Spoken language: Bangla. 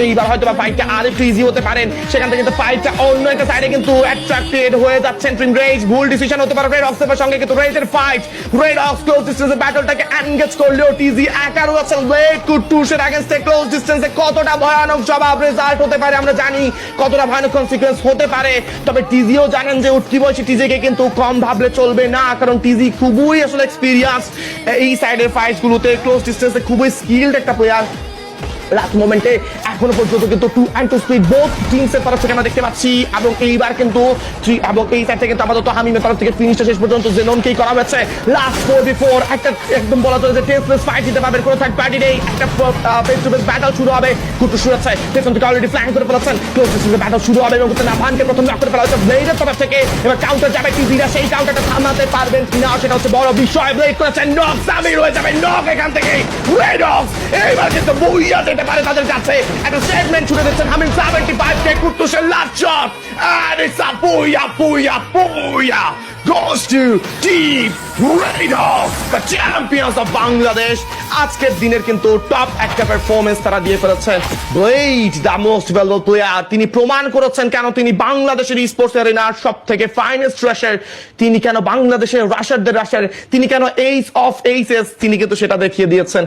এইবার হয়তো বা ফাইটটা আরেকটু ইজি হতে পারেন, সেখান থেকে কিন্তু ফাইটটা অন্য একটা সাইডে কিন্তু অ্যাট্রাক্টেড হয়ে যাচ্ছেন টিম রেজ। ভুল ডিসিশন হতে পারে রেড অক্সের সঙ্গে, কিন্তু রেজের ফাইট, রেড অক্স ক্লোজ ডিস্টেন্সে ব্যাটলটাকে এনগেজ করলেও টিজি একা রয়েছেন ব্লেড কুট্টুসের এগেইনস্টে। ক্লোজ ডিস্টেন্সে কতটা ভয়ানক জবাব রেজাল্ট হতে পারে আমরা জানি, কতটা ভয়ানক কনসিকুয়েন্স হতে পারে। তবে টিজিও জানেন যে উঠতি বয়সী টিজিকে কিন্তু কম ভাবলে চলবে না, কারণ টিজি খুবই আসলে এক্সপিরিয়েন্স এই সাইডের ফাইট গুলোতে, ক্লোজ ডিস্টেন্সে খুবই স্কিলড একটা প্লেয়ার। লাস্ট মোমেন্টে এখনো পর্যন্ত কিন্তু 2 and 2 স্পিড বোথ টিমসের তরফ থেকে আমরা দেখতে পাচ্ছি, এবং এইবার কিন্তু এবং এই সাইড থেকে কিন্তু আপাতত হামিমের তরফ থেকে ফিনিশটা শেষ পর্যন্ত জেননকেই করা হয়েছে। লাস্ট 4v4 একটা একদম বলা চলে যে টেস্টলেস ফাইট দিতে পারবেন, কোনো থার্ড পার্টি নেই, একটা ফেস টু ফেস ব্যাটল শুরু হবে। কুট্টু শুরু হচ্ছে, পেছন থেকে অলরেডি ফ্ল্যাঙ্ক করে ফেলেছেন, ক্লোজ ডিস্টেন্সে ব্যাটল শুরু হবে এবং নাভানকে প্রথম লক করে ফেলা হচ্ছে ব্লেডের তরফ থেকে। এবার কাউন্টার যাবে টিজিরা, সেই কাউন্টারটা থামাতে পারবেন কিনা সেটা হচ্ছে বড় বিষয়। ব্লেড করেছেন নক, সামির হয়ে যাবে নক এখান থেকে। রেড অক্স এইবার কিন্তু বইয়া যেতে পারে তাদের কাছে। একটা স্টেটমেন্ট ছুড়ে দিচ্ছেন হামিম 75 কে কুট্টুসের last shot, and it's a booyah goes to Team Red Hawks, the champions of Bangladesh। আজকের দিনের কিন্তু টপ একটা পারফরমেন্স তারা দিয়ে ফেলেছেন। Blade the most valuable player, তিনি প্রমাণ করেছেন কেন তিনি বাংলাদেশের স্পোর্টস এরিনার সব থেকে ফাইনেস্ট রাশার, তিনি কেন বাংলাদেশের রাশারদের রাশার, তিনি কেন এইস অফ এইসেস, তিনি কিন্তু সেটা দেখিয়ে দিয়েছেন।